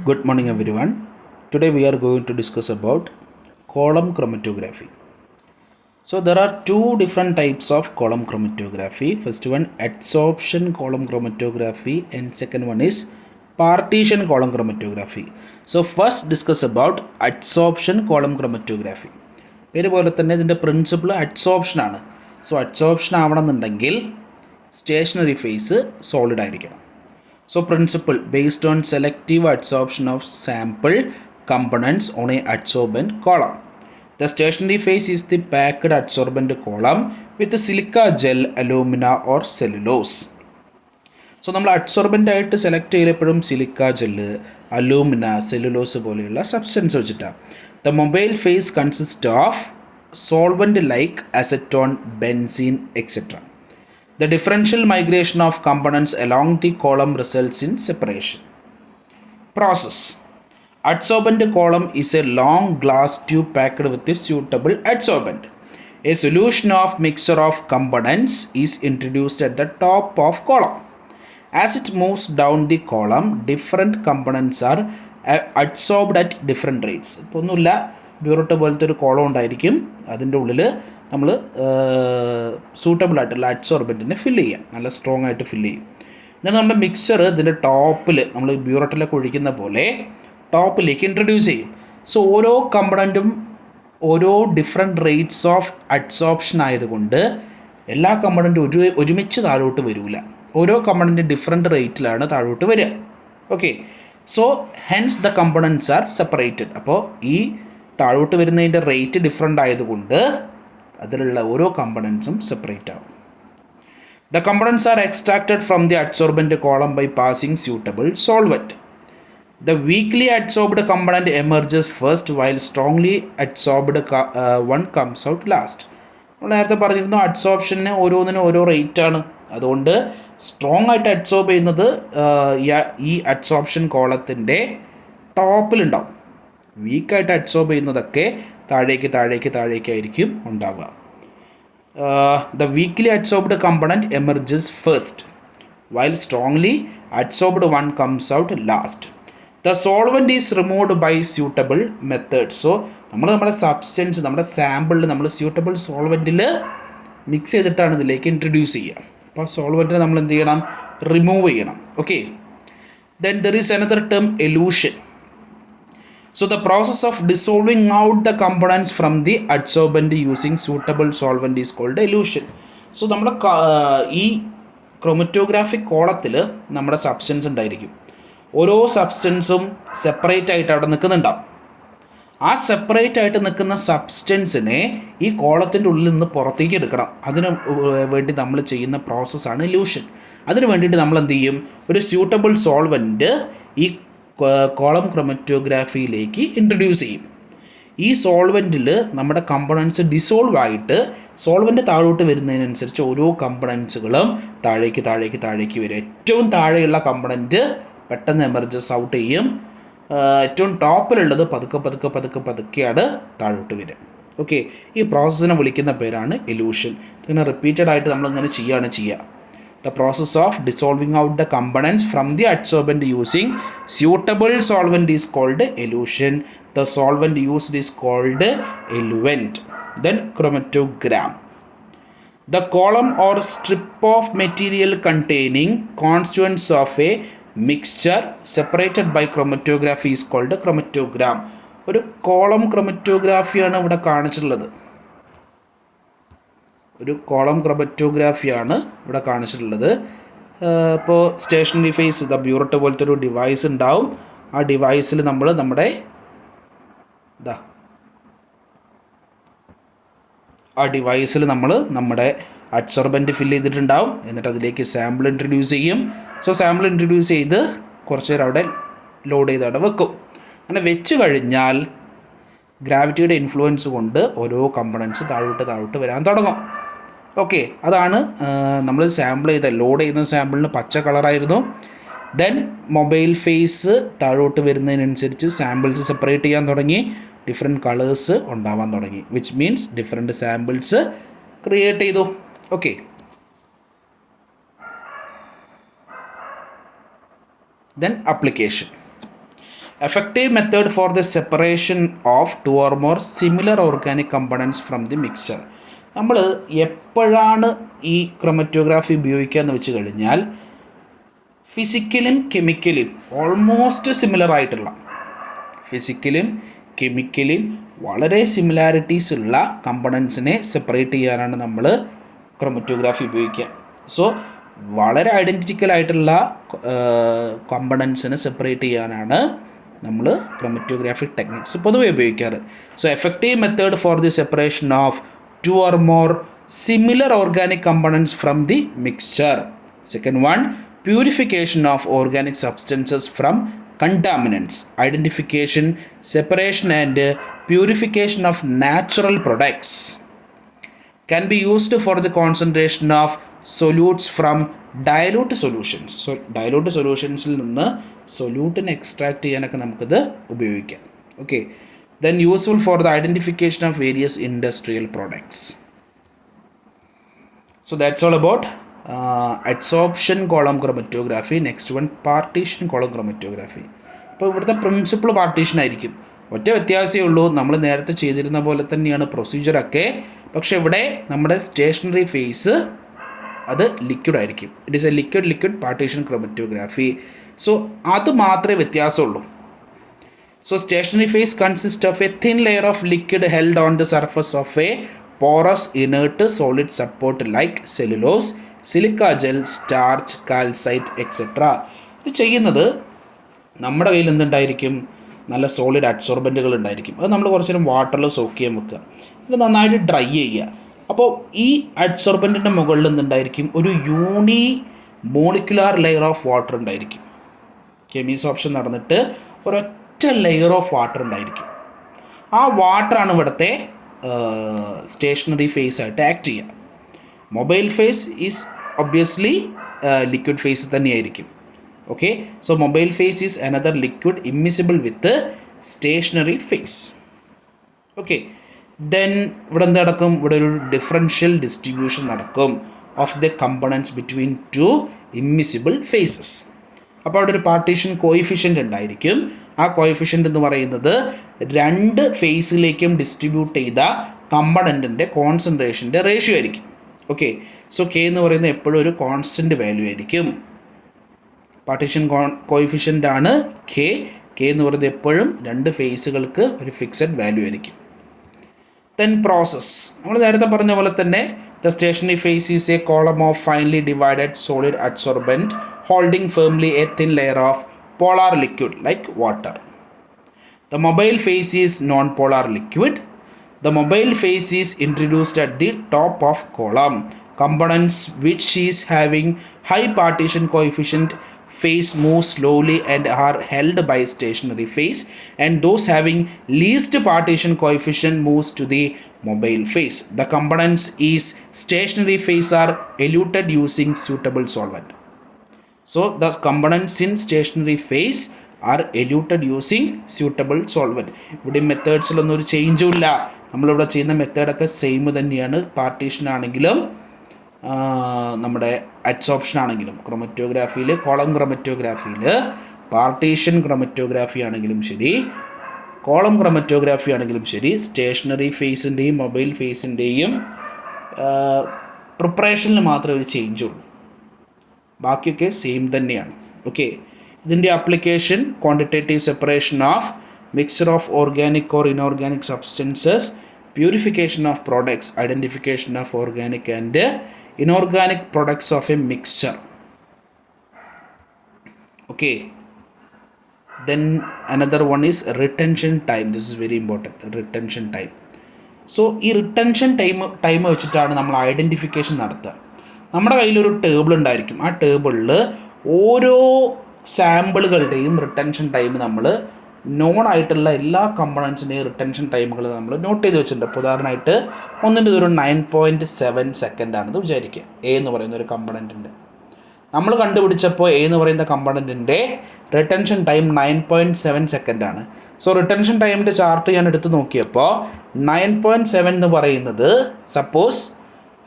Good morning everyone. Today we are going to discuss about column chromatography. So there are two different types of column chromatography. First one adsorption column chromatography and second one is partition column chromatography. So first discuss about adsorption column chromatography. പേര് പോലെ തന്നെ ഇതിൻ്റെ principle adsorption ആണ്. So adsorption ആവണമെന്നുണ്ടെങ്കിൽ stationary phase solid ആയിരിക്കണം. So principle based on selective adsorption of sample components on a adsorbent column. The stationary phase is the packed adsorbent column with silica gel, alumina or cellulose. So നമ്മൾ അഡ്സോർബൻ്റ് ആയിട്ട് select ചെയ്തപ്പോഴും silica gel, alumina, cellulose പോലെയുള്ള substance വെച്ചിട്ടാണ്. The mobile phase consists of solvent like acetone, benzene, etc. The differential migration of components along the column results in separation. Process. Adsorbent column is a long glass tube packed with a suitable adsorbent. A solution of mixture of components is introduced at the top of column. As it moves down the column, different components are adsorbed at different rates. ഇപ്പോൾ ഒന്നുമില്ല, ബ്യൂറോട്ട് പോലത്തെ ഒരു column ഉണ്ടായിരിക്കും, അതിൻ്റെ ഉള്ളിൽ നമ്മൾ suitable ആയിട്ടുള്ള അഡ്സോർബൻറ്റിനെ fill ചെയ്യാം, നല്ല സ്ട്രോങ് ആയിട്ട് ഫില്ല് ചെയ്യും. എന്നിട്ട് നമ്മുടെ മിക്സർ ഇതിൻ്റെ ടോപ്പിൽ നമ്മൾ ബ്യൂറോട്ടിലൊക്കെ ഒഴിക്കുന്ന പോലെ ടോപ്പിലേക്ക് ഇൻട്രൊഡ്യൂസ് ചെയ്യും. സോ ഓരോ കമ്പണൻറ്റും ഓരോ ഡിഫറെൻറ്റ് റേറ്റ്സ് ഓഫ് അഡ്സോപ്ഷൻ ആയതുകൊണ്ട് എല്ലാ കമ്പണൻറ്റും ഒരുമിച്ച് താഴോട്ട് വരില്ല. ഓരോ കമ്പണൻറ്റും ഡിഫറെൻറ്റ് റേറ്റിലാണ് താഴോട്ട് വരിക. Okay, so hence the components are separated. അപ്പോൾ ഈ താഴോട്ട് വരുന്നതിൻ്റെ റേറ്റ് ഡിഫറെൻ്റ് ആയതുകൊണ്ട് അതിലുള്ള ഓരോ കമ്പണൻസും സെപ്പറേറ്റ് ആവും. The components are extracted from the adsorbent column by passing suitable solvent. The weakly adsorbed component emerges first while strongly adsorbed one comes out last. നമ്മൾ നേരത്തെ പറഞ്ഞിരുന്നു അഡ്സോർപ്ഷന് ഓരോന്നിനും ഓരോ റേറ്റാണ്. അതുകൊണ്ട് സ്ട്രോങ് ആയിട്ട് അഡ്സോർബ് ചെയ്യുന്നത് ഈ അഡ്സോർപ്ഷൻ കോളത്തിൻ്റെ ടോപ്പിലുണ്ടാവും. വീക്കായിട്ട് അഡ്സോർബ് ചെയ്യുന്നതൊക്കെ താഴേക്കായിരിക്കും ഉണ്ടാവുക. The weakly adsorbed component emerges first while strongly adsorbed one comes out last. The solvent is removed by suitable method. So നമ്മുടെ സബ്സ്റ്റൻസ് നമ്മുടെ സാമ്പിളിൽ നമ്മൾ സ്യൂട്ടബിൾ സോൾവൻറ്റിൽ മിക്സ് ചെയ്തിട്ടാണ് ഇതിലേക്ക് ഇൻട്രൊഡ്യൂസ് ചെയ്യുക. അപ്പോൾ സോൾവൻറ്റിനെ നമ്മൾ എന്ത് ചെയ്യണം? റിമൂവ് ചെയ്യണം. Okay, then there is another term elution. So the process of dissolving out the components from the adsorbent using suitable solvent is called elution. So നമ്മുടെ ഈ ക്രോമറ്റോഗ്രാഫിക് കോളത്തിൽ നമ്മുടെ സബ്സ്റ്റൻസ് ഉണ്ടായിരിക്കും. ഓരോ സബ്സ്റ്റൻസും സെപ്പറേറ്റ് ആയിട്ട് അവിടെ നിൽക്കുന്നുണ്ടാവും. ആ സെപ്പറേറ്റ് ആയിട്ട് നിൽക്കുന്ന സബ്സ്റ്റൻസിനെ ഈ കോളത്തിൻ്റെ ഉള്ളിൽ നിന്ന് പുറത്തേക്ക് എടുക്കണം. അതിന് വേണ്ടി നമ്മൾ ചെയ്യുന്ന പ്രോസസ്സാണ് എലൂഷൻ. അതിന് വേണ്ടിയിട്ട് നമ്മൾ എന്ത് ചെയ്യും? ഒരു സ്യൂട്ടബിൾ സോൾവൻറ്റ് ഈ കോളം ക്രോമറ്റോഗ്രാഫിയിലേക്ക് ഇൻട്രൊഡ്യൂസ് ചെയ്യും. ഈ സോൾവെൻറ്റിൽ നമ്മുടെ കമ്പണൻസ് ഡിസോൾവ് ആയിട്ട് സോൾവെൻ്റ് താഴോട്ട് വരുന്നതിനനുസരിച്ച് ഓരോ കമ്പണൻസുകളും താഴേക്ക് വരും. ഏറ്റവും താഴെയുള്ള കമ്പണൻറ്റ് പെട്ടെന്ന് എമർജസ് ഔട്ട് ചെയ്യും. ഏറ്റവും ടോപ്പിലുള്ളത് പതുക്കെയാണ് താഴോട്ട് വരിക. ഓക്കെ, ഈ പ്രോസസ്സിനെ വിളിക്കുന്ന പേരാണ് എലൂഷൻ. ഇങ്ങനെ റിപ്പീറ്റഡ് ആയിട്ട് നമ്മളിങ്ങനെ ചെയ്യുക. The process of dissolving out the components from the adsorbent using suitable solvent is called elution. The solvent used is called eluent. Then chromatogram. The column or strip of material containing constituents of a mixture separated by chromatography is called chromatogram. ഒരു column ക്രോമറ്റോഗ്രാഫിയാണ് ഇവിടെ കാണിച്ചിട്ടുള്ളത്. ഇപ്പോൾ stationary phase ബ്യൂറോട്ട് പോലത്തെ ഒരു device ഉണ്ടാവും. ആ ഡിവൈസിൽ നമ്മൾ നമ്മുടെ അഡ്സോർബൻറ്റ് ഫില്ല് ചെയ്തിട്ടുണ്ടാവും. എന്നിട്ട് അതിലേക്ക് സാമ്പിൾ ഇൻട്രൊഡ്യൂസ് ചെയ്യും. സോ സാമ്പിൾ ഇൻട്രൊഡ്യൂസ് ചെയ്ത് കുറച്ച് നേരം അവിടെ ലോഡ് ചെയ്ത് അവിടെ വെക്കും. അങ്ങനെ വെച്ച് കഴിഞ്ഞാൽ ഗ്രാവിറ്റിയുടെ ഇൻഫ്ലുവൻസ് കൊണ്ട് ഓരോ കമ്പണൻസ് താഴോട്ട് വരാൻ തുടങ്ങും. ഓക്കെ, അതാണ് നമ്മൾ ലോഡ് ചെയ്യുന്ന സാമ്പിളിന് പച്ച കളറായിരുന്നു. ദെൻ മൊബൈൽ ഫേസ് താഴോട്ട് വരുന്നതിനനുസരിച്ച് സാമ്പിൾസ് സെപ്പറേറ്റ് ചെയ്യാൻ തുടങ്ങി, ഡിഫറെൻറ്റ് കളേഴ്സ് ഉണ്ടാവാൻ തുടങ്ങി, which means different samples create ചെയ്തു. Okay, then application. effective method for the separation of two or more similar organic components from the mixture. നമ്മൾ എപ്പോഴാണ് ഈ ക്രൊമറ്റോഗ്രാഫി ഉപയോഗിക്കുക എന്ന് വെച്ച് കഴിഞ്ഞാൽ ഫിസിക്കലും കെമിക്കലും ഓൾമോസ്റ്റ് സിമിലർ ആയിട്ടുള്ള, ഫിസിക്കലും കെമിക്കലും വളരെ സിമിലാരിറ്റീസ് ഉള്ള കമ്പണൻസിനെ സെപ്പറേറ്റ് ചെയ്യാനാണ് നമ്മൾ ക്രൊമറ്റോഗ്രാഫി ഉപയോഗിക്കുക. സോ വളരെ ഐഡൻറ്റിക്കൽ ആയിട്ടുള്ള കമ്പണൻസിനെ സെപ്പറേറ്റ് ചെയ്യാനാണ് നമ്മൾ ക്രൊമറ്റോഗ്രാഫിക് ടെക്നിക്സ് പൊതുവെ ഉപയോഗിക്കാറ്. So effective method for the separation of two or more similar organic components from the mixture. Second one, purification of organic substances from contaminants. Identification, separation and purification of natural products can be used for the concentration of solutes from dilute solutions. So dilute solutions നിന്ന് solute extract ചെയ്യാനൊക്കെ നമുക്കത് ഉപയോഗിക്കാം. Okay. Then useful for the identification of various industrial products. So that's all about adsorption column chromatography. Next one, partition column chromatography. അപ്പോൾ ഇവിടുത്തെ principle partition ആയിരിക്കും. ഒറ്റ വ്യത്യാസമേ ഉള്ളൂ, നമ്മൾ നേരത്തെ ചെയ്തിരുന്ന പോലെ തന്നെയാണ് പ്രൊസീജിയറൊക്കെ. പക്ഷേ ഇവിടെ നമ്മുടെ സ്റ്റേഷനറി ഫേസ് അത് ലിക്വിഡ് ആയിരിക്കും. It is A liquid partition chromatography. So അത് മാത്രമേ വ്യത്യാസമുള്ളൂ. So stationary phase consists of a thin layer of liquid held on the surface of a porous inert solid support like cellulose, silica gel, starch, calcite, etc. ഇത് ചെയ്യുന്നത് നമ്മുടെ കയ്യിൽ എന്തുണ്ടായിരിക്കും, നല്ല solid അഡ്സോർബൻറ്റുകൾ ഉണ്ടായിരിക്കും. അത് നമ്മൾ കുറച്ച് നേരം വാട്ടറിൽ സോക്ക് ചെയ്യാൻ വെക്കുക, ഇത് നന്നായിട്ട് ഡ്രൈ ചെയ്യുക. അപ്പോൾ ഈ അഡ്സോർബൻറ്റിൻ്റെ മുകളിൽ എന്തുണ്ടായിരിക്കും, ഒരു യൂണി മോളിക്കുലാർ ലെയർ ഓഫ് വാട്ടർ ഉണ്ടായിരിക്കും. കെമിസോപ്ഷൻ നടന്നിട്ട് ഒരൊറ്റ ലെയർ ഓഫ് വാട്ടർ ഉണ്ടായിരിക്കും. ആ വാട്ടറാണ് ഇവിടുത്തെ സ്റ്റേഷനറി ഫേസ് ആയിട്ട് ആക്ട് ചെയ്യുക. Mobile phase is obviously liquid phase തന്നെയായിരിക്കും. Okay, so mobile phase is another liquid immiscible with stationary phase. Okay, then ഇവിടെ എന്ത് നടക്കും, ഇവിടെ ഒരു ഡിഫറൻഷ്യൽ ഡിസ്ട്രിബ്യൂഷൻ നടക്കും of the components between two immiscible phases. അപ്പോൾ അവിടെ ഒരു പാർട്ടീഷൻ കോയിഫിഷ്യൻ്റ് ഉണ്ടായിരിക്കും. ആ കോയിഫിഷ്യൻ്റ് എന്ന് പറയുന്നത് രണ്ട് ഫേസിലേക്കും ഡിസ്ട്രിബ്യൂട്ട് ചെയ്ത കമ്പണൻറ്റിൻ്റെ കോൺസെൻട്രേഷൻ്റെ റേഷ്യോ ആയിരിക്കും. ഓക്കെ, സോ കെ എന്ന് പറയുന്നത് എപ്പോഴും ഒരു കോൺസ്റ്റൻറ്റ് വാല്യൂ ആയിരിക്കും. പാർട്ടീഷൻ കോയിഫിഷ്യൻ്റ് ആണ് കെ. കെ എന്ന് പറയുന്നത് എപ്പോഴും രണ്ട് ഫേസുകൾക്ക് ഒരു ഫിക്സഡ് വാല്യൂ ആയിരിക്കും. ദെൻ പ്രോസസ്, നമ്മൾ നേരത്തെ പറഞ്ഞ പോലെ തന്നെ the stationary phase is a column of finely divided solid adsorbent holding firmly a thin layer of polar liquid like water. The mobile phase is non-polar liquid. The mobile phase is introduced at the top of column. Components which is having high partition coefficient phase move slowly and are held by stationary phase, and those having least partition coefficient moves to the mobile phase. The components is stationary phase are eluted using suitable solvent. So the components in stationary phase are eluted using suitable solvent. ഇവിടെ മെത്തേഡ്സിലൊന്നും ഒരു ചേഞ്ചും ഇല്ല. നമ്മളിവിടെ ചെയ്യുന്ന മെത്തേഡൊക്കെ same തന്നെയാണ്. Partition ആണെങ്കിലും നമ്മുടെ adsorption ആണെങ്കിലും, ക്രൊമറ്റോഗ്രാഫിയിൽ column ക്രൊമറ്റോഗ്രാഫിയിൽ partition chromatography ആണെങ്കിലും ശരി, കോളം ക്രൊമറ്റോഗ്രാഫി ആണെങ്കിലും ശരി, സ്റ്റേഷനറി ഫേസിൻ്റെയും മൊബൈൽ ഫേസിൻ്റെയും പ്രിപ്പറേഷനിൽ മാത്രമേ ഒരു ചേഞ്ചുള്ളൂ. ബാക്കിയൊക്കെ സെയിം തന്നെയാണ്. ഓക്കെ, ഇതിൻ്റെ application quantitative separation of mixer of organic or inorganic substances, purification of products, identification of organic and inorganic products of a mixture. Okay, then another one is retention time. This is very important, retention time. So ഈ retention time വെച്ചിട്ടാണ് നമ്മൾ identification നടത്തുക. നമ്മുടെ കയ്യിലൊരു table ഉണ്ടായിരിക്കും. ആ ടേബിളിൽ ഓരോ സാമ്പിളുകളുടെയും റിട്ടൻഷൻ ടൈം നമ്മൾ നോൺ ആയിട്ടുള്ള എല്ലാ കമ്പണൻസിൻ്റെയും റിട്ടൻഷൻ ടൈമുകൾ നമ്മൾ നോട്ട് ചെയ്ത് വെച്ചിട്ടുണ്ട്. ഇപ്പോൾ ഉദാഹരണമായിട്ട് ഒന്നിൻ്റെ ഒരു 9.7 സെക്കൻഡാണെന്ന് വിചാരിക്കുക. എ എന്ന് പറയുന്ന ഒരു കമ്പണൻറ്റിൻ്റെ നമ്മൾ കണ്ടുപിടിച്ചപ്പോൾ എ എന്ന് പറയുന്ന കമ്പണൻറ്റിൻ്റെ റിട്ടൻഷൻ ടൈം 9.7 സെക്കൻഡാണ്. സോ റിട്ടൻഷൻ ടൈമിൻ്റെ ചാർട്ട് ഞാൻ എടുത്ത് നോക്കിയപ്പോൾ 9.7 എന്ന് പറയുന്നത് സപ്പോസ്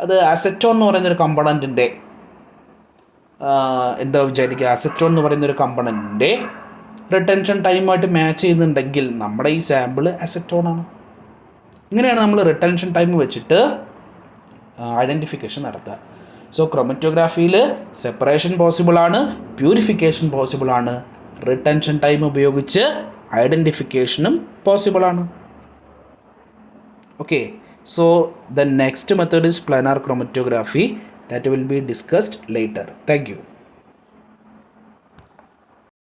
അത് അസറ്റോൺ എന്ന് പറയുന്നൊരു കമ്പണൻറ്റിൻ്റെ എന്താ വിചാരിക്കുക, അസറ്റോൺ എന്ന് പറയുന്നൊരു കമ്പണൻറ്റിൻ്റെ റിട്ടൻഷൻ ടൈമായിട്ട് മാച്ച് ചെയ്യുന്നുണ്ടെങ്കിൽ നമ്മുടെ ഈ സാമ്പിൾ അസറ്റോൺ ആണ്. ഇങ്ങനെയാണ് നമ്മൾ റിട്ടൻഷൻ ടൈം വെച്ചിട്ട് ഐഡൻറ്റിഫിക്കേഷൻ നടത്തുക. സോ ക്രൊമറ്റോഗ്രാഫിയിൽ സെപ്പറേഷൻ പോസിബിൾ ആണ്, പ്യൂരിഫിക്കേഷൻ പോസിബിൾ ആണ്, റിട്ടൻഷൻ ടൈം ഉപയോഗിച്ച് ഐഡൻറ്റിഫിക്കേഷനും പോസിബിൾ ആണ്. Okay, so the next method is planar chromatography that will be discussed later. Thank you.